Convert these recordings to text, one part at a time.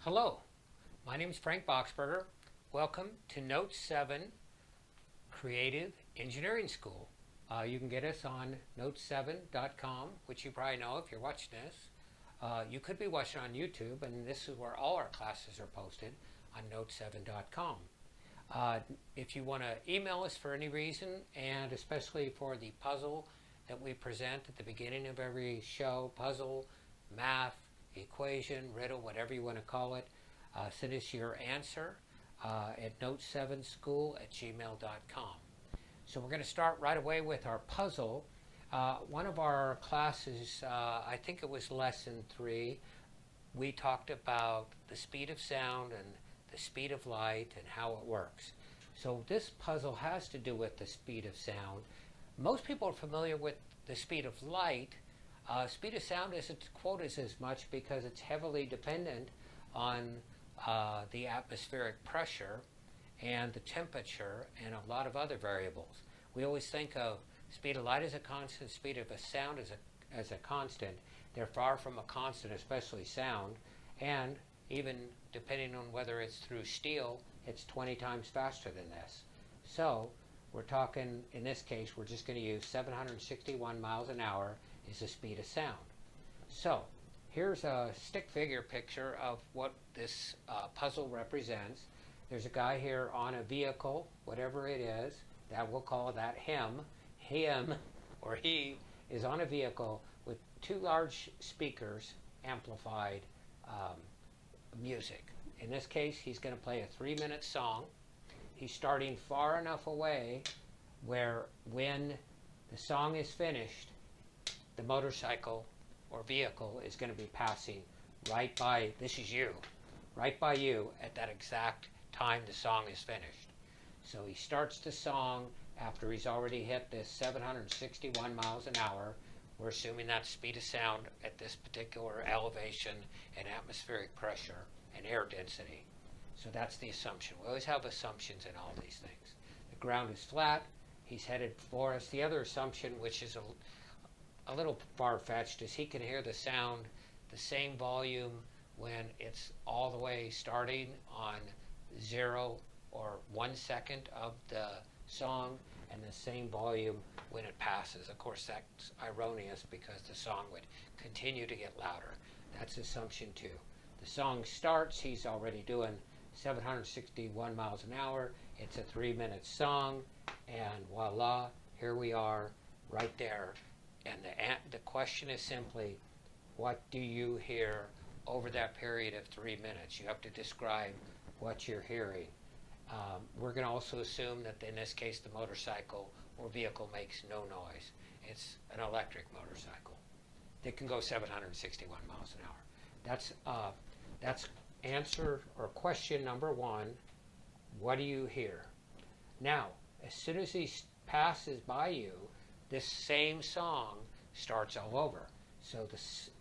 Hello, my name is Frank Boxberger. Welcome to Notes7 Creative Engineering School. You can get us on Notes7.com, which you probably know if you're watching this. You could be watching on YouTube, and this is where all our classes are posted on Notes7.com. If you want to email us for any reason, and especially for the puzzle that we present at the beginning of every show, puzzle, math, equation, riddle, whatever you want to call it, send us your answer at note7school@gmail.com. So we're going to start right away with our puzzle. One of our classes, I think it was lesson 3, we talked about the speed of sound and the speed of light and how it works. So this puzzle has to do with the speed of sound. Most people are familiar with the speed of light. Speed of sound isn't quoted as much because it's heavily dependent on the atmospheric pressure and the temperature and a lot of other variables. We always think of speed of light as a constant, speed of a sound as a constant. They're far from a constant, especially sound, and even depending on whether it's through steel, it's 20 times faster than this. So we're talking, in this case, we're just going to use 761 miles an hour is the speed of sound. So here's a stick figure picture of what this puzzle represents. There's a guy here on a vehicle, whatever it is, that we'll call that him. Him or he is on a vehicle with 2 large speakers, amplified music. In this case, he's going to play a 3-minute song. He's starting far enough away where when the song is finished, the motorcycle or vehicle is going to be passing right by, this is you, right by you at that exact time the song is finished. So he starts the song after he's already hit this 761 miles an hour. We're assuming that's speed of sound at this particular elevation and atmospheric pressure and air density. So that's the assumption. We always have assumptions in all these things. The ground is flat. He's headed for us. The other assumption, which is a little far-fetched, is he can hear the sound the same volume when it's all the way starting on 0 or 1 second of the song, and the same volume when it passes. Of course, that's erroneous because the song would continue to get louder. That's assumption 2. The song starts, he's already doing 761 miles an hour. It's a 3-minute song, and voila, here we are right there. And the question is simply, what do you hear over that period of 3 minutes? You have to describe what you're hearing. We're going to also assume that in this case the motorcycle or vehicle makes no noise. It's an electric motorcycle that can go 761 miles an hour. That's answer or question number 1. What do you hear? Now, as soon as he passes by you, this same song starts all over. So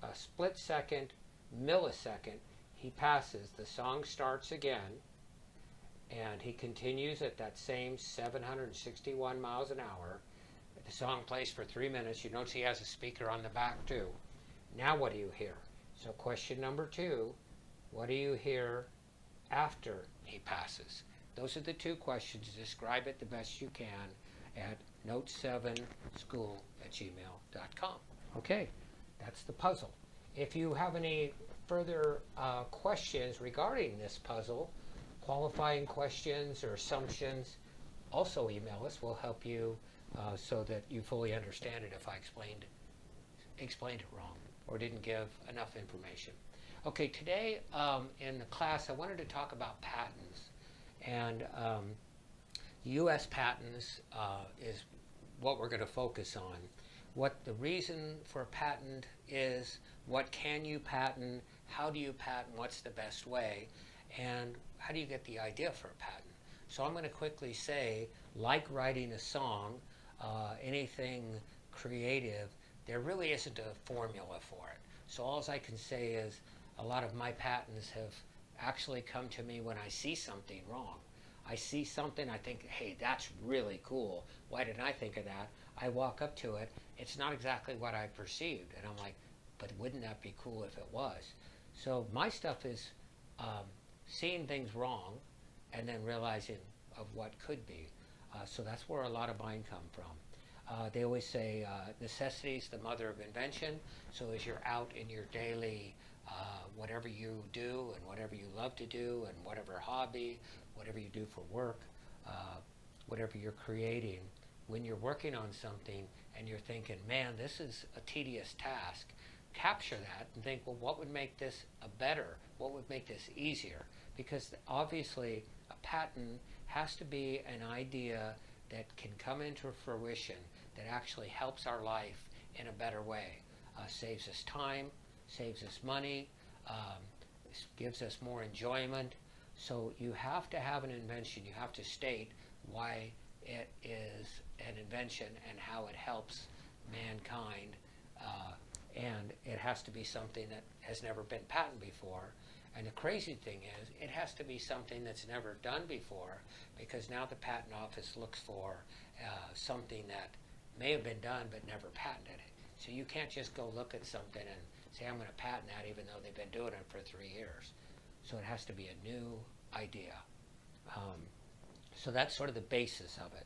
a split second, millisecond, he passes, the song starts again, and he continues at that same 761 miles an hour. The song plays for 3 minutes. You notice he has a speaker on the back too. Now what do you hear? So question number 2, what do you hear after he passes? Those are the 2 questions. Describe it the best you can at note7school@gmail.com. Okay, that's the puzzle. If you have any further questions regarding this puzzle, qualifying questions or assumptions, also email us. We'll help you so that you fully understand it if I explained it wrong or didn't give enough information. Okay, today in the class I wanted to talk about patents, and U.S. patents is what we're going to focus on. What the reason for a patent is, what can you patent, how do you patent, what's the best way, and how do you get the idea for a patent. So I'm going to quickly say, like writing a song, anything creative, there really isn't a formula for it. So all I can say is a lot of my patents have actually come to me when I see something wrong. I see something, I think, hey, that's really cool. Why didn't I think of that? I walk up to it, it's not exactly what I perceived. And I'm like, but wouldn't that be cool if it was? So my stuff is um, seeing things wrong and then realizing of what could be. So that's where a lot of mine come from. They always say necessity is the mother of invention. So as you're out in your daily, whatever you do and whatever you love to do and whatever hobby, whatever you do for work, whatever you're creating, when you're working on something and you're thinking, man, this is a tedious task, capture that and think, well, what would make this a better? What would make this easier? Because obviously a patent has to be an idea that can come into fruition that actually helps our life in a better way. Saves us time, saves us money, gives us more enjoyment. So you have to have an invention. You have to state why it is an invention and how it helps mankind. And it has to be something that has never been patented before. And the crazy thing is, it has to be something that's never done before, because now the patent office looks for something that may have been done but never patented it. So you can't just go look at something and say, I'm going to patent that, even though they've been doing it for 3 years. So it has to be a new idea. So that's sort of the basis of it.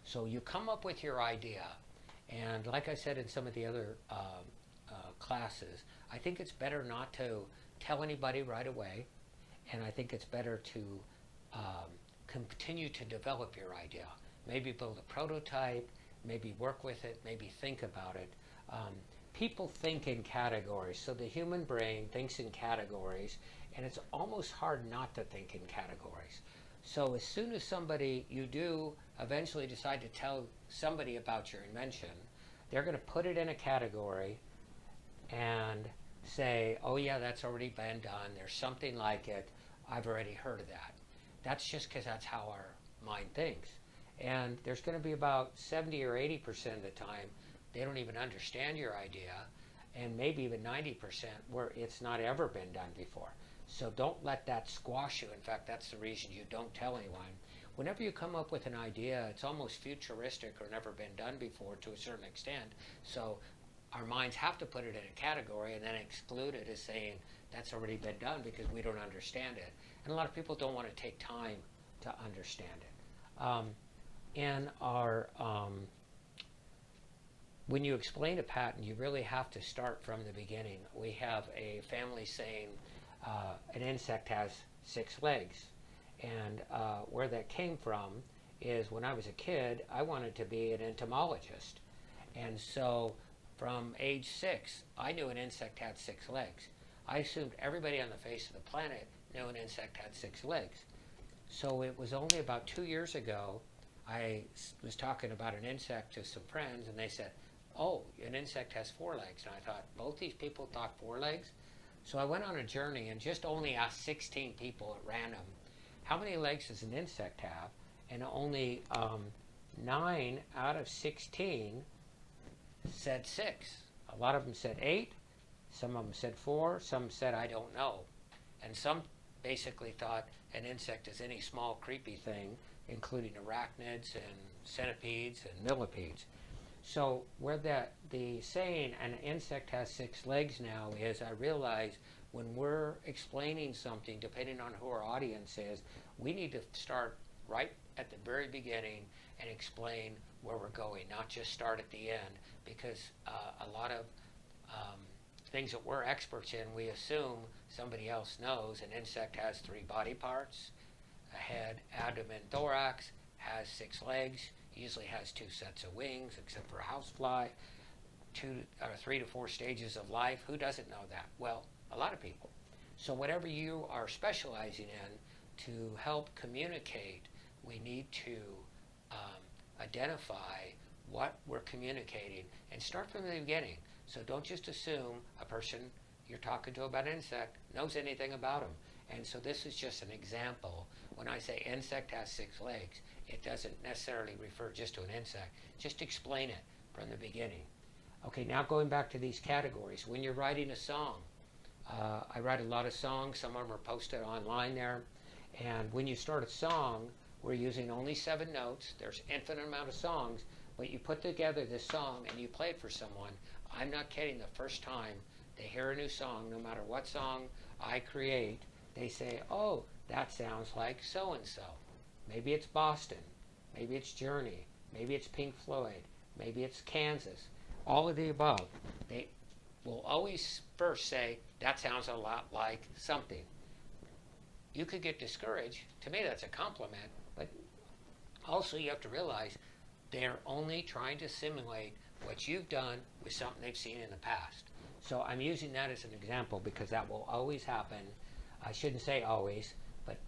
So you come up with your idea, and like I said in some of the other classes, I think it's better not to tell anybody right away, and I think it's better to continue to develop your idea. Maybe build a prototype, maybe work with it, maybe think about it. People think in categories, so the human brain thinks in categories, and it's almost hard not to think in categories. So as soon as you do eventually decide to tell somebody about your invention, they're going to put it in a category and say, oh yeah, that's already been done, there's something like it, I've already heard of that. That's just because that's how our mind thinks. And there's going to be about 70 or 80% of the time they don't even understand your idea, and maybe even 90% where it's not ever been done before. So don't let that squash you. In fact, that's the reason you don't tell anyone. Whenever you come up with an idea, it's almost futuristic or never been done before to a certain extent. So our minds have to put it in a category and then exclude it as saying that's already been done because we don't understand it. And a lot of people don't want to take time to understand it. When you explain a patent, you really have to start from the beginning. We have a family saying an insect has 6 legs. And where that came from is when I was a kid, I wanted to be an entomologist. And so from age 6, I knew an insect had 6 legs. I assumed everybody on the face of the planet knew an insect had 6 legs. So it was only about 2 years ago, I was talking about an insect to some friends, and they said, oh, an insect has 4 legs. And I thought, both these people thought 4 legs? So I went on a journey and just only asked 16 people at random, how many legs does an insect have? And only 9 out of 16 said 6. A lot of them said 8. Some of them said 4. Some said, I don't know. And some basically thought an insect is any small creepy thing, including arachnids and centipedes and millipedes. So where the saying an insect has 6 legs now is, I realize when we're explaining something, depending on who our audience is, we need to start right at the very beginning and explain where we're going, not just start at the end, because a lot of things that we're experts in, we assume somebody else knows. An insect has 3 body parts, a head, abdomen, thorax, has 6 legs, usually has 2 sets of wings, except for a housefly, 3 to 4 stages of life. Who doesn't know that? Well, a lot of people. So whatever you are specializing in, to help communicate, we need to identify what we're communicating and start from the beginning. So don't just assume a person you're talking to about an insect knows anything about them. And so this is just an example. When I say insect has 6 legs, it doesn't necessarily refer just to an insect. Just explain it from the beginning. Okay, now going back to these categories. When you're writing a song, I write a lot of songs. Some of them are posted online there. And when you start a song, we're using only 7 notes. There's infinite amount of songs, but you put together this song and you play it for someone. I'm not kidding. The first time they hear a new song, no matter what song I create, they say, oh, that sounds like so-and-so. Maybe it's Boston. Maybe it's Journey. Maybe it's Pink Floyd. Maybe it's Kansas. All of the above. They will always first say, that sounds a lot like something. You could get discouraged. To me, that's a compliment. But also you have to realize they're only trying to simulate what you've done with something they've seen in the past. So I'm using that as an example because that will always happen. I shouldn't say always, but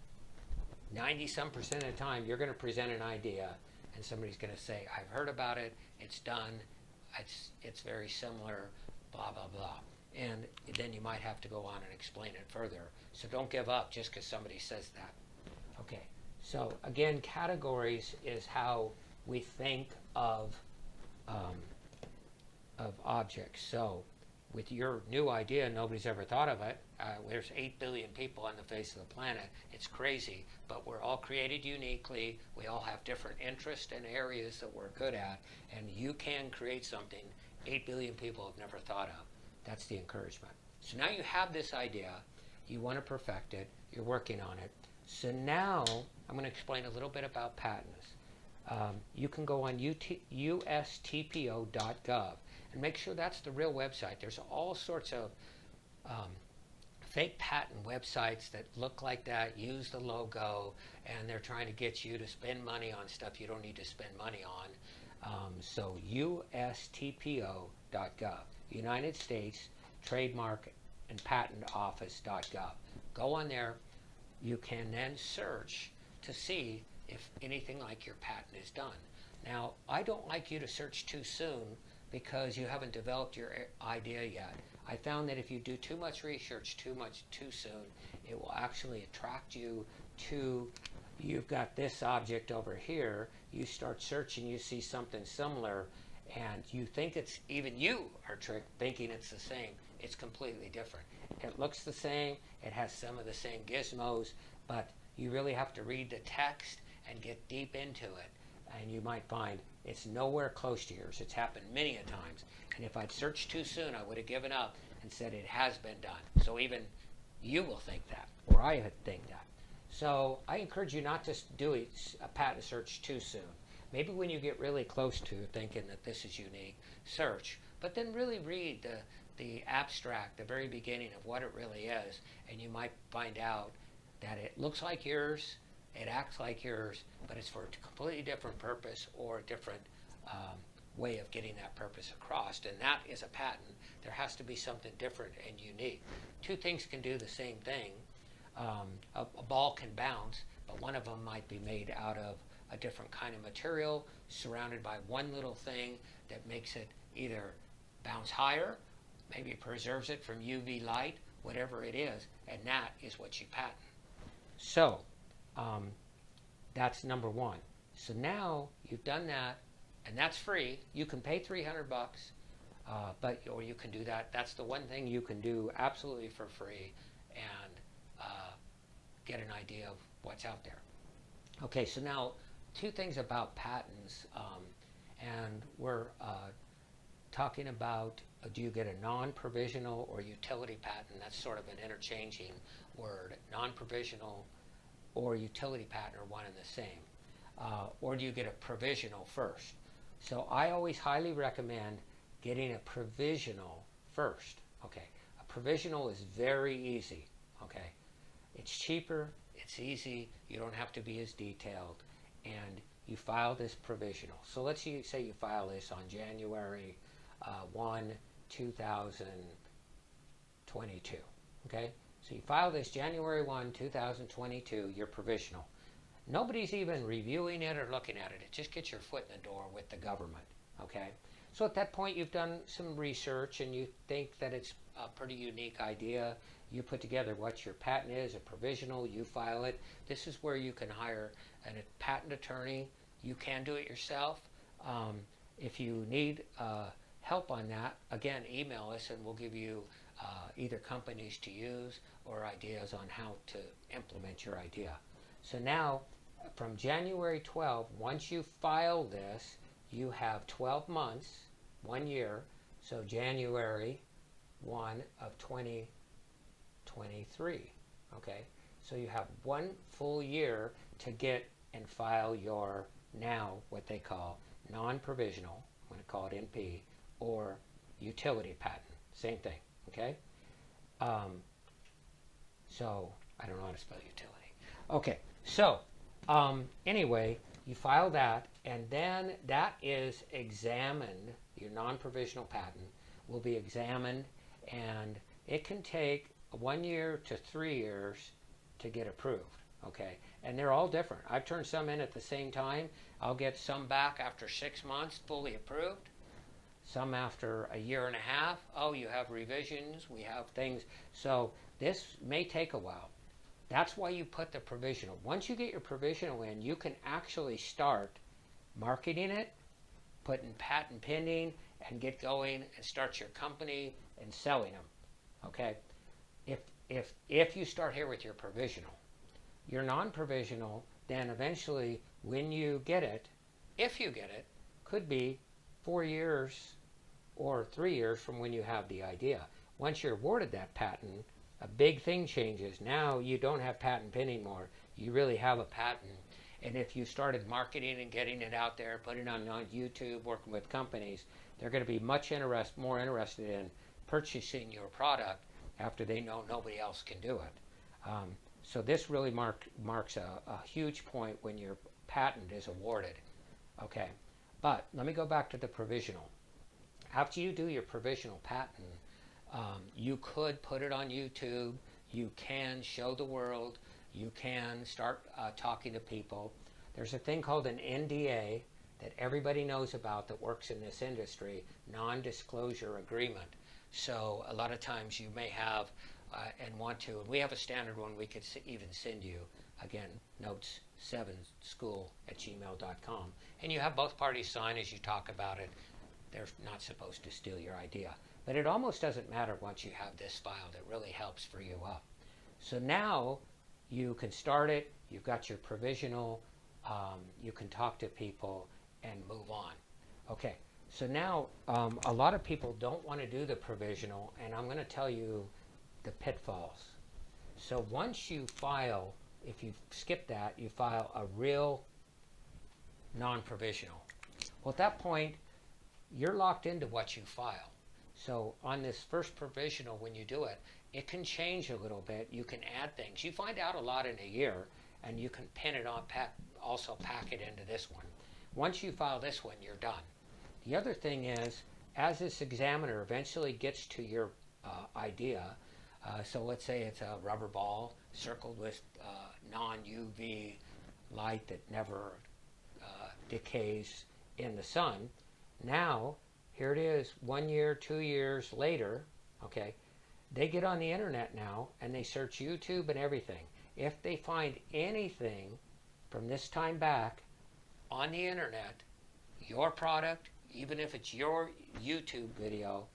90-some% of the time you're going to present an idea and somebody's going to say, I've heard about it, it's done, it's very similar, blah, blah, blah. And then you might have to go on and explain it further. So don't give up just because somebody says that. Okay, so again, categories is how we think of objects. So with your new idea, nobody's ever thought of it. There's 8 billion people on the face of the planet. It's crazy, but we're all created uniquely. We all have different interests and areas that we're good at, and you can create something 8 billion people have never thought of. That's the encouragement. So now you have this idea. You want to perfect it. You're working on it. So now I'm going to explain a little bit about patents. You can go on USTPO.gov and make sure that's the real website. There's all sorts of fake patent websites that look like that, use the logo, and they're trying to get you to spend money on stuff you don't need to spend money on. So USTPO.gov, United States Trademark and Patent Office.gov. Go on there. You can then search to see if anything like your patent is done. Now, I don't like you to search too soon because you haven't developed your idea yet. I found that if you do too much research too soon, it will actually attract you to, you've got this object over here, you start searching, you see something similar, and you think it's, even you are tricked thinking it's the same. It's completely different. It looks the same, it has some of the same gizmos, but you really have to read the text and get deep into it, and you might find it's nowhere close to yours. It's happened many a times, and if I'd searched too soon, I would have given up and said it has been done. So even you will think that, or I would think that. So I encourage you not to do a patent search too soon. Maybe when you get really close to thinking that this is unique, search, but then really read the abstract, the very beginning of what it really is, and you might find out that it looks like yours, it acts like yours, but it's for a completely different purpose or a different way of getting that purpose across, and that is a patent. There has to be something different and unique. Two things can do the same thing. A ball can bounce, but one of them might be made out of a different kind of material surrounded by one little thing that makes it either bounce higher, maybe it preserves it from UV light, whatever it is, and that is what you patent. So that's number one. So now you've done that, and that's free. You can pay $300, or you can do that. That's the one thing you can do absolutely for free and get an idea of what's out there. Okay, so now two things about patents, and we're talking about do you get a non-provisional or utility patent? That's sort of an interchanging word. Non-provisional or utility patent are one and the same. Or do you get a provisional first? So I always highly recommend getting a provisional first. Okay, a provisional is very easy. Okay, it's cheaper, it's easy, you don't have to be as detailed, and you file this provisional. So let's say you file this on January 1, 2022. Okay, so you file this January 1, 2022, your provisional. Nobody's even reviewing it or looking at it. It just gets your foot in the door with the government. Okay, so at that point you've done some research and you think that it's a pretty unique idea. You put together what your patent is, a provisional, you file it. This is where you can hire a patent attorney. You can do it yourself. If you need help on that, again, email us and we'll give you either companies to use or ideas on how to implement your idea. So now, from January 12, once you file this, you have 12 months, 1 year, so January 1 of 2023, okay? So you have 1 full year to get and file your now what they call non-provisional, I'm going to call it NP, or utility patent. Same thing, okay? So I don't know how to spell utility. Okay, so anyway, you file that, and then that is examined. Your non-provisional patent will be examined, and it can take 1 year to 3 years to get approved. Okay, and they're all different. I've turned some in at the same time. I'll get some back after 6 months, fully approved. Some after a year and a half. Oh, you have revisions. We have things. So this may take a while. That's why you put the provisional. Once you get your provisional in, you can actually start marketing it, putting patent pending, and get going and start your company and selling them. Okay? If you start here with your provisional, your non-provisional, then eventually when you get it, if you get it, could be 4 years or 3 years from when you have the idea. Once you're awarded that patent, a big thing changes. Now you don't have patent pending anymore. You really have a patent. And if you started marketing and getting it out there, putting it on YouTube, working with companies, they're going to be much more interested in purchasing your product after they know nobody else can do it. So this really marks a huge point when your patent is awarded. Okay, but let me go back to the provisional. After you do your provisional patent, you could put it on YouTube. You can show the world. You can start talking to people. There's a thing called an NDA that everybody knows about that works in this industry, non-disclosure agreement. So a lot of times you may have and want to, and we have a standard one we could even send you, again, Notes7 school@gmail.com. And you have both parties sign as you talk about it. They're not supposed to steal your idea. But it almost doesn't matter once you have this filed. It really helps for you up. So now you can start it. You've got your provisional. You can talk to people and move on. Okay, so now a lot of people don't want to do the provisional, and I'm going to tell you the pitfalls. So once you file, if you skip that, you file a real non-provisional. Well, at that point, you're locked into what you file. So on this first provisional, when you do it, it can change a little bit. You can add things. You find out a lot in a year, and you can pin it on, also pack it into this one. Once you file this one, you're done. The other thing is, as this examiner eventually gets to your idea, so let's say it's a rubber ball circled with non-UV light that never decays in the sun. Now, here it is, 1 year, 2 years later, okay, they get on the internet now and they search YouTube and everything. If they find anything from this time back on the internet, your product, even if it's your YouTube video,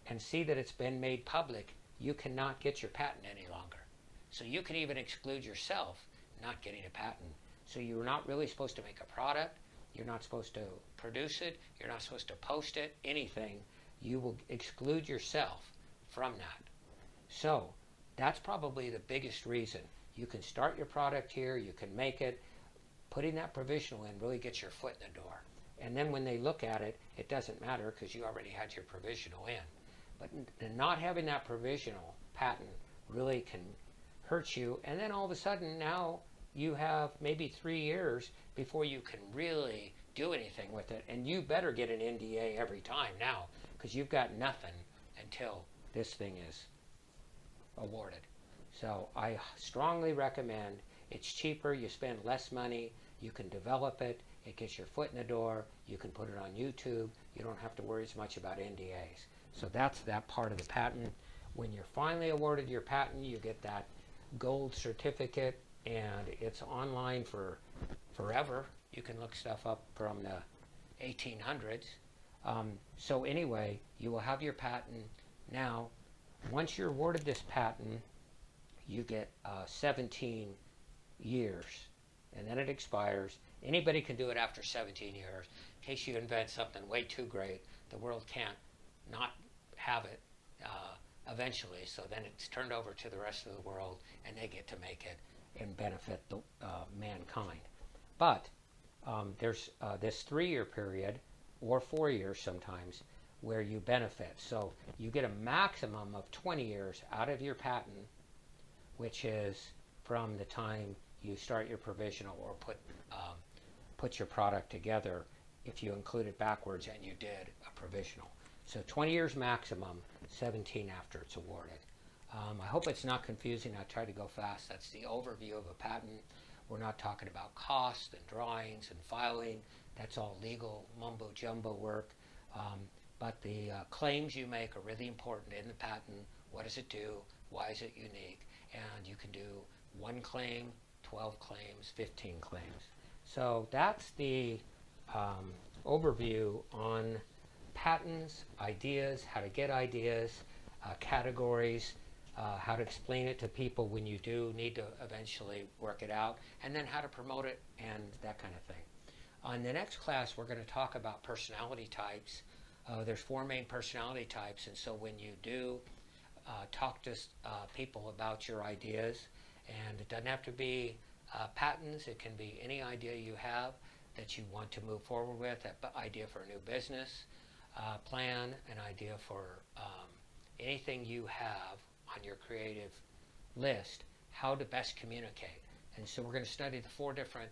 and see that it's been made public, you cannot get your patent any longer. So you can even exclude yourself not getting a patent. So you're not really supposed to make a product. You're not supposed to produce it. You're not supposed to post it, anything. You will exclude yourself from that. So that's probably the biggest reason. You can start your product here. You can make it. Putting that provisional in really gets your foot in the door. And then when they look at it, it doesn't matter because you already had your provisional in. But not having that provisional patent really can hurt you. And then all of a sudden now you have maybe 3 years before you can really do anything with it. And you better get an NDA every time now because you've got nothing until this thing is awarded. So I strongly recommend. It's cheaper. You spend less money. You can develop it. It gets your foot in the door. You can put it on YouTube. You don't have to worry as much about NDAs. So that's that part of the patent. When you're finally awarded your patent, you get that gold certificate, and it's online for forever. You can look stuff up from the 1800s. So anyway, you will have your patent. Now, once you're awarded this patent, you get 17 years, and then it expires. Anybody can do it after 17 years. In case you invent something way too great, the world can't not have it eventually. So then it's turned over to the rest of the world, and they get to make it. and benefit the mankind. But there's this 3-year period, or 4 years sometimes, where you benefit. So you get a maximum of 20 years out of your patent, which is from the time you start your provisional or put your product together, if you include it backwards and you did a provisional. So 20 years maximum, 17 after it's awarded. I hope it's not confusing. I tried to go fast. That's the overview of a patent. We're not talking about cost and drawings and filing. That's all legal mumbo jumbo work. But the claims you make are really important in the patent. What does it do? Why is it unique? And you can do 1 claim, 12 claims, 15 claims. So that's the overview on patents, ideas, how to get ideas, categories, how to explain it to people when you do need to eventually work it out, and then how to promote it and that kind of thing. On the next class, we're going to talk about personality types. There's 4 main personality types, and so when you do talk to people about your ideas, and it doesn't have to be patents, it can be any idea you have that you want to move forward with, an idea for a new business plan, an idea for anything you have on your creative list, how to best communicate. And so we're going to study the 4 different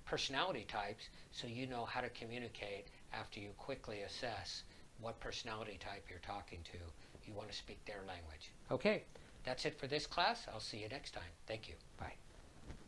personality types so you know how to communicate after you quickly assess what personality type you're talking to. You want to speak their language. Okay, that's it for this class. I'll see you next time. Thank you. Bye.